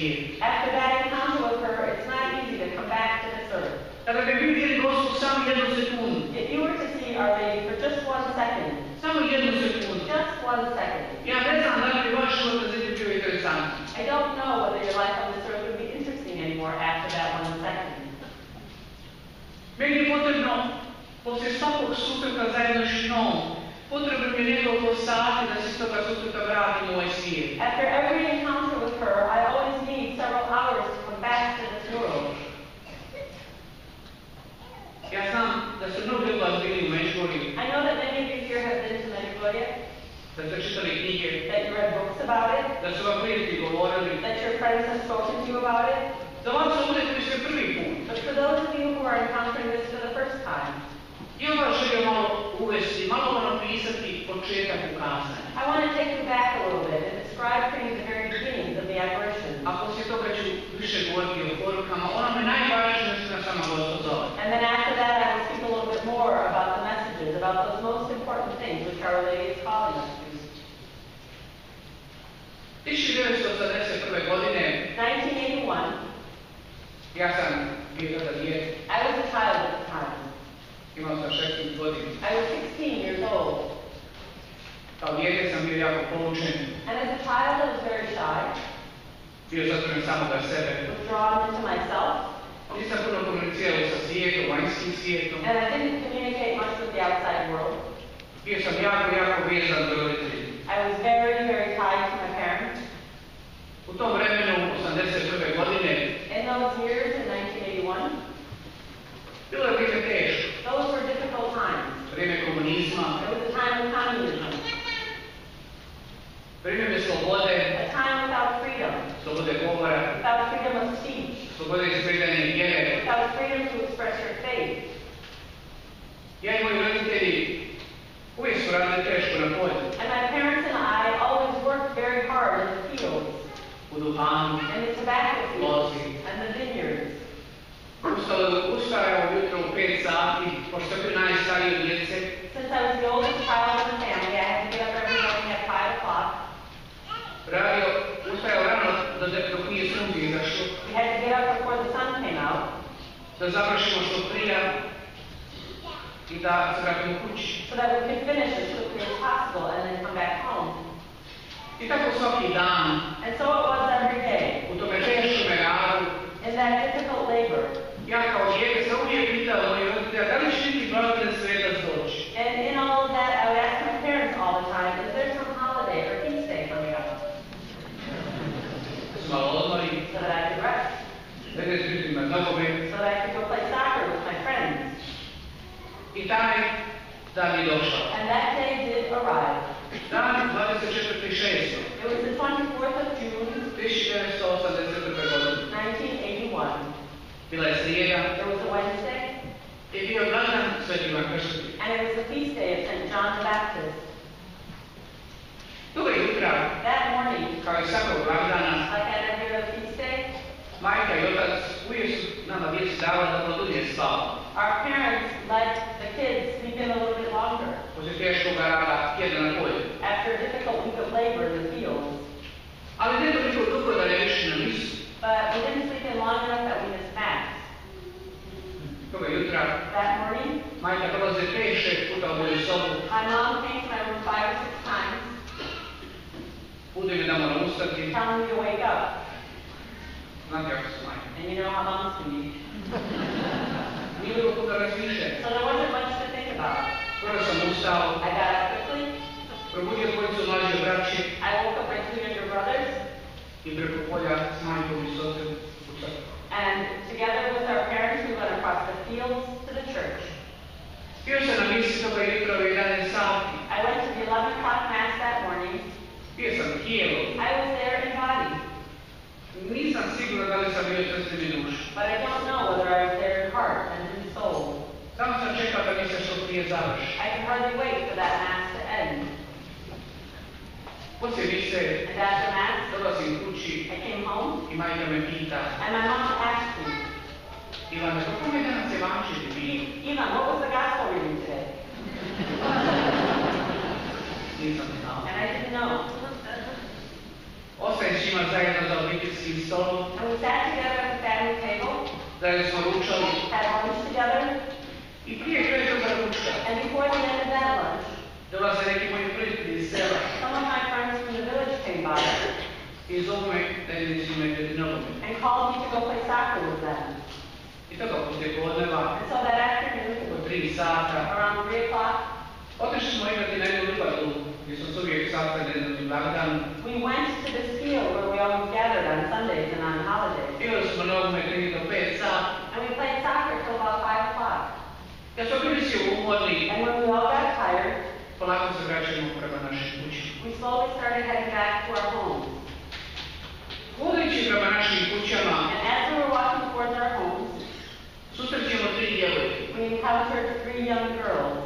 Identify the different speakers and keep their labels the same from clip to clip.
Speaker 1: svijet.
Speaker 2: After that encounter with her, it's not easy to come back to this earth.
Speaker 1: Kada bi vidjeli Gospu samo jednu sekundu,
Speaker 2: If you were to see Our Lady for just 1 second,
Speaker 1: samo jednu sekundu,
Speaker 2: just 1 second,
Speaker 1: ja ne znam da li bi vaš život na zemlji bio interesantan.
Speaker 2: I don't know whether your life on this earth would be interesting anymore after that 1 second.
Speaker 1: Meni je potrebno, poslije svakog susreta zajedno s njom, potrebno mi je nekoliko sati da se s toga susreta vratim u ovaj svijet.
Speaker 2: After every encounter with her, I always need several hours to come back to this world.
Speaker 1: Ja znam da su mnogi od vas bili u Međugorju,
Speaker 2: I know that many of you here have been to Notre,
Speaker 1: da ste čitali knjige,
Speaker 2: that you read books about it,
Speaker 1: da su vam prijatelji govorili,
Speaker 2: that your friends have spoken to you about it.
Speaker 1: da vam su ovdje koji ste prvi put.
Speaker 2: But for those of you who are encountering this for the first time,
Speaker 1: Ja vas želim malo uvesti, malo vam napisati početak ukazanja.
Speaker 2: I want to take you back a little bit and describe for you the very beginnings of the apparitions.
Speaker 1: A poslije toga ću više govoriti o porukama, ono me najvažnije što nas sama Gospod zove.
Speaker 2: And then after that, I will speak a little bit more about the messages, about those most important things which Our Lady is calling us to.
Speaker 1: 1981. godine
Speaker 2: 1981,
Speaker 1: ja sam bio tada dijete.
Speaker 2: I was a child at the time.
Speaker 1: Imao sam 16 godina.
Speaker 2: I was 16 years old.
Speaker 1: Kao dijete sam bio jako poučen.
Speaker 2: And as a child, I was very shy,
Speaker 1: Bio zatvoren samoga sebe.
Speaker 2: withdrawn into myself,
Speaker 1: Nisam puno komunicirao sa svijetom, vanjskim svijetom.
Speaker 2: and I didn't communicate much with the outside world.
Speaker 1: Bio sam jako vezan za roditelji.
Speaker 2: I was very, very tied to my parents.
Speaker 1: U tom vremenu, 81. godine,
Speaker 2: In those years, in 1981,
Speaker 1: bilo je vrijeme teško.
Speaker 2: those were difficult times.
Speaker 1: Vrijeme komunizma,
Speaker 2: It was a time of communism,
Speaker 1: vrijeme slobode,
Speaker 2: a time without freedom,
Speaker 1: slobode govora,
Speaker 2: without freedom of speech,
Speaker 1: slobode ispovedanja vjere.
Speaker 2: without freedom to express your faith.
Speaker 1: Ja i moji roditelji uvijek su radili teško na polju.
Speaker 2: And my parents and I always worked very hard in the fields,
Speaker 1: U duhanu,
Speaker 2: in the tobacco fields,
Speaker 1: lozi.
Speaker 2: and the vineyards.
Speaker 1: Ustajao ujutro u 5 sati, pošto je bio najstariji od djece.
Speaker 2: Since I was the oldest child in the family, I had to get up every morning at 5 o'clock.
Speaker 1: Ustajao rano dok nije sunce izašlo,
Speaker 2: We had to get up before the sun came out,
Speaker 1: da završimo što prije i da se vratimo kući.
Speaker 2: so that we could finish as quickly as possible and then come back home.
Speaker 1: I tako svaki dan,
Speaker 2: And so it was every day.
Speaker 1: u tome teškom radu,
Speaker 2: In that difficult labor,
Speaker 1: ja kao dijete sam uvijek pitao moji roditelja da li će biti blagoslovljen svetac doći.
Speaker 2: and in all of that, I would ask my parents all the time, is there some holiday or feast day coming up
Speaker 1: Da su malo odmori,
Speaker 2: so that I could rest,
Speaker 1: da ide s ljudima nogomet.
Speaker 2: so that I could go play soccer with my friends?
Speaker 1: I taj dan je došao.
Speaker 2: And that day did arrive.
Speaker 1: Dan 24.6.
Speaker 2: It was the 24th of June,
Speaker 1: 1981. godine.
Speaker 2: 1981.
Speaker 1: Bila je srijeda,
Speaker 2: It was a Wednesday,
Speaker 1: je bio blagdan Sveti Ivan Krstitelj.
Speaker 2: and it was the feast day of St. John the Baptist.
Speaker 1: Toga jutra,
Speaker 2: That morning,
Speaker 1: kao i svakog blagdana,
Speaker 2: like at every other feast day,
Speaker 1: majka i otac uvijek su nama djeci davali da produlje spavamo.
Speaker 2: our parents let the kids sleep in a little bit longer
Speaker 1: Poslije teškog rada tjedna na polju.
Speaker 2: after a difficult week of labor in the fields.
Speaker 1: Ali ne toliko dugo da ne više na misu.
Speaker 2: But we didn't sleep in long enough that we missed Mass.
Speaker 1: Toga jutra,
Speaker 2: That morning,
Speaker 1: majka prolaze 5-6 puta u moju sobu,
Speaker 2: my mom came to my room 5 or 6 times,
Speaker 1: bude mi da moram ustati.
Speaker 2: telling me to wake up.
Speaker 1: Znate kako su majke.
Speaker 2: And you know how moms can be.
Speaker 1: Nije bilo kuda razmišljati.
Speaker 2: So there wasn't much to think about.
Speaker 1: Prvo sam ustao,
Speaker 2: I got up quickly.
Speaker 1: probudio dvojicu mlađe braće
Speaker 2: I woke up my 2 younger brothers.
Speaker 1: i preko polja s majkom i sestrom u crkvu.
Speaker 2: And together with our parents, we went across the fields to the church.
Speaker 1: Bio sam na misi toga jutra u 11 sati.
Speaker 2: I went to the 11 o'clock Mass that morning.
Speaker 1: Bio sam tijelo.
Speaker 2: I was there in body.
Speaker 1: Nisam siguran da li sam bio srcem i dušom.
Speaker 2: But I don't know whether I was there in heart and in soul.
Speaker 1: Samo sam čekao da mi se što prije završi.
Speaker 2: I could hardly wait for that Mass to end.
Speaker 1: Poslije mise,
Speaker 2: And after Mass,
Speaker 1: dolazim kući
Speaker 2: I came home,
Speaker 1: i majka me pita:
Speaker 2: and my mom asked me,
Speaker 1: Ivane, kako je danas evanđelje bilo?
Speaker 2: Ivan, what was the gospel reading today?
Speaker 1: Nisam znao.
Speaker 2: And I didn't know.
Speaker 1: Ostajem s njima zajedno za obitelj roditeljskim stolom,
Speaker 2: And we sat together at the family table,
Speaker 1: zajedno smo ručali
Speaker 2: had lunch together,
Speaker 1: i prije kraja toga ručka
Speaker 2: and before the end of that lunch,
Speaker 1: dolaze neki moji prijatelji iz sela
Speaker 2: some of my friends from the village came by
Speaker 1: i zovu me da idem s njima igrati nogomet.
Speaker 2: and called me to go play soccer with them.
Speaker 1: I tako poslije podneva,
Speaker 2: And so that afternoon,
Speaker 1: oko 3 sata,
Speaker 2: around 3 o'clock,
Speaker 1: otišli smo igrati na jednu livadu gdje smo se uvijek sastali na jednom blagdanu.
Speaker 2: we went to this field where we always gathered on Sundays and on holidays.
Speaker 1: Igrali smo nogomet negdje do 5 sati.
Speaker 2: And we played soccer till about 5 o'clock.
Speaker 1: Kad smo bili svi umorni,
Speaker 2: And when we all got tired,
Speaker 1: polako se vraćamo prema našoj kući.
Speaker 2: we slowly started heading back to our homes.
Speaker 1: Hodajući prema našim kućama,
Speaker 2: And as we were walking towards our homes,
Speaker 1: susrećemo 3 djevojke.
Speaker 2: we encountered 3 young girls,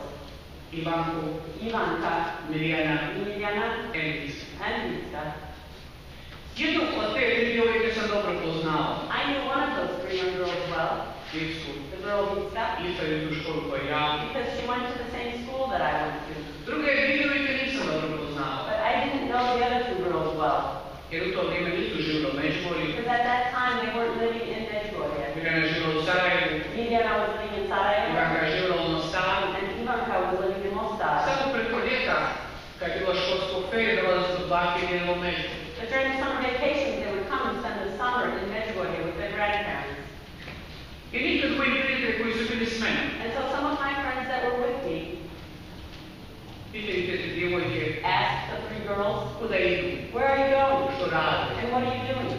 Speaker 1: Ivanku,
Speaker 2: Ivanka,
Speaker 1: Mirjana,
Speaker 2: Mirjana,
Speaker 1: Enrica.
Speaker 2: and Lisa.
Speaker 1: Jednu od te 3 djevojke sam dobro poznao.
Speaker 2: I knew one of those 3 young girls well,
Speaker 1: Lipsku.
Speaker 2: the girl Lisa,
Speaker 1: Isto je u školu koju ja.
Speaker 2: because she went to the same school that I went to.
Speaker 1: Druge 2 djevojke nisam dobro poznao.
Speaker 2: But I didn't know the other 2 girls well,
Speaker 1: Jer u to vrijeme nisu živjeli u Međugorju.
Speaker 2: because at that time they weren't living in Medjugorje.
Speaker 1: Mirjana je živjela u Sarajevu.
Speaker 2: Mirjana was living in Sarajevo,
Speaker 1: Ivanka je živjela u Mostaru.
Speaker 2: and Ivanka was living in Mostar.
Speaker 1: Samo preko ljeta, kad je bila školsko ferija, dolazili smo 2 tjedna u Međugorju.
Speaker 2: But during the summer vacations, they would come and spend the summer in Medjugorje with their grandparents.
Speaker 1: I neki od mojih prijatelja koji su bili s menom,
Speaker 2: And so some of my friends that were with me
Speaker 1: pitaju te 3 djevojke,
Speaker 2: asked the 3 girls,
Speaker 1: kuda idu,
Speaker 2: where are you going?
Speaker 1: što rade.
Speaker 2: And what are you doing?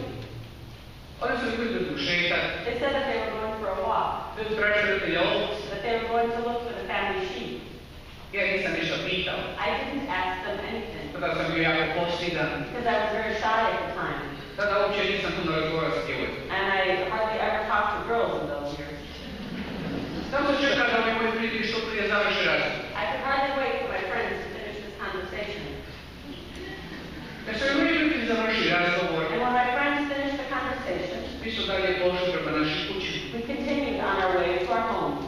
Speaker 1: Oni su rekli da idu šetat,
Speaker 2: They said that they were going for a walk,
Speaker 1: da idu tražiti roditelja ovce.
Speaker 2: that they were going to look for the family sheep.
Speaker 1: Ja nisam ništa pitao,
Speaker 2: I didn't ask them anything,
Speaker 1: tada sam bio jako postidan,
Speaker 2: because I was very shy at the time,
Speaker 1: tada uopće nisam puno razgovarao s djevojkom.
Speaker 2: and I hardly ever talked to girls in those years.
Speaker 1: Samo sam čekao da ovi moji prijatelji što prije završe razgovor.
Speaker 2: I could hardly wait for my friends to finish this conversation.
Speaker 1: Kad su ovi moji prijatelji završili razgovor,
Speaker 2: And when my friends finished the conversation,
Speaker 1: mi su dalje pošli prema našoj kući.
Speaker 2: we continued on our way to our homes.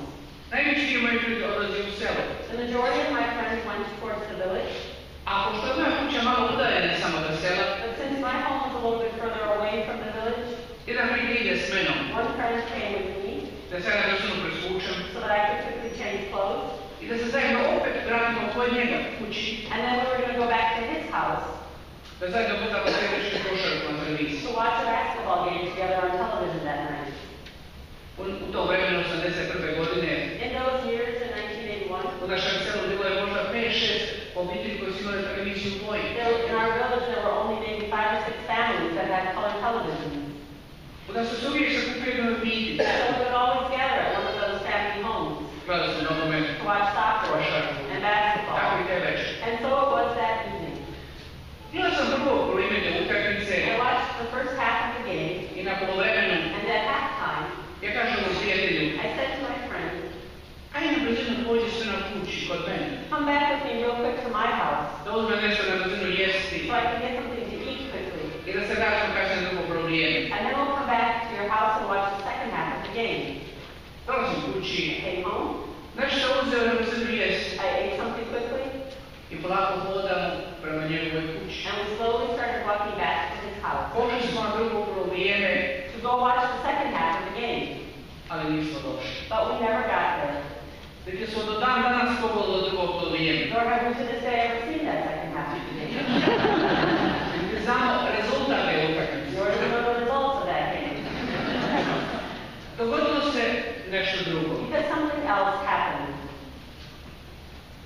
Speaker 1: Najveći dio mojih prijatelja odlazi u selo.
Speaker 2: The majority of my friends went towards the village,
Speaker 1: A pošto je moja kuća malo udaljena samo do sela,
Speaker 2: but since my home was a little bit further away from the village,
Speaker 1: jedan prijatelj ide s menom,
Speaker 2: one friend came with me
Speaker 1: da se ja jednostavno presvučem
Speaker 2: so that I could quickly change clothes,
Speaker 1: i da se zajedno opet vratimo kod njega kući,
Speaker 2: and then we were going to go back to his house
Speaker 1: da zajedno gledamo sljedeći košarku na televiziji.
Speaker 2: to watch a basketball game together on television that night.
Speaker 1: U to vremenu 81. godine
Speaker 2: In those years, in 1981,
Speaker 1: u našem selu bilo je možda 5-6 obitelji koji su imali televiziju u boji.
Speaker 2: in our village there were only maybe 5 or 6 families that had color television.
Speaker 1: Da su se uvijek sakupili na obitelji.
Speaker 2: So we would always gather at one of those family homes
Speaker 1: Gledali su nogomet,
Speaker 2: to watch soccer
Speaker 1: košarku,
Speaker 2: and
Speaker 1: tako
Speaker 2: basketball.
Speaker 1: i te večer.
Speaker 2: And so it was that evening.
Speaker 1: Gledao sam prvo polimene utakmice
Speaker 2: I watched the first half of the game,
Speaker 1: i na polovremenu
Speaker 2: and at halftime,
Speaker 1: ja kažem u prijatelju,
Speaker 2: I said to my friend,
Speaker 1: ajde na brzinu pođi se na kući kod mene.
Speaker 2: come back with me real quick to my house
Speaker 1: Da uzme nešto na brzinu jesti
Speaker 2: so I can get something to eat quickly.
Speaker 1: i da se vraćam kasnije drugo probijeme.
Speaker 2: And then we'll come back to your house and watch the second half of the game.
Speaker 1: Dolazim kući,
Speaker 2: I came home,
Speaker 1: nešto uzeo na brzinu jesti
Speaker 2: I ate something quickly,
Speaker 1: i polako hodam prema njegovoj kući.
Speaker 2: and we slowly started walking back to his house
Speaker 1: Pošli smo na drugo probijeme,
Speaker 2: to go watch the second half of the game.
Speaker 1: ali nismo došli.
Speaker 2: But we never got there.
Speaker 1: Dakle smo do dan danas pogledali do drugog probijeme.
Speaker 2: Nor have we to this day ever seen that second half of the game.
Speaker 1: Dakle, znamo rezultat te utakmice.
Speaker 2: Nor do we know the results of that game.
Speaker 1: Dogodilo se nešto drugo.
Speaker 2: Because something else happened.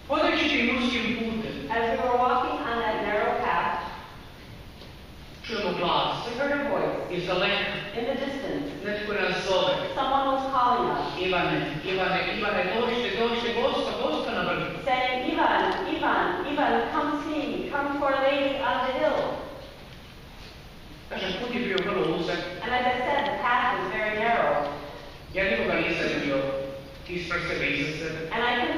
Speaker 1: Hodajući tim uskim putem,
Speaker 2: As we were walking on that narrow path,
Speaker 1: čujemo glas
Speaker 2: we heard a voice
Speaker 1: iz daleka.
Speaker 2: in the distance.
Speaker 1: Netko nas zove.
Speaker 2: Someone was calling us,
Speaker 1: Ivane, Ivane, Ivane, dođite, dođite, Gospa na vrhu.
Speaker 2: saying, Ivan, Ivan, Ivan, come see me, come to Our Lady on the hill.
Speaker 1: Kažem, put je bio vrlo uzak.
Speaker 2: And as I said, the path was very narrow,
Speaker 1: Ja nikoga nisam vidio ispred sebe, iza sebe.
Speaker 2: and I couldn't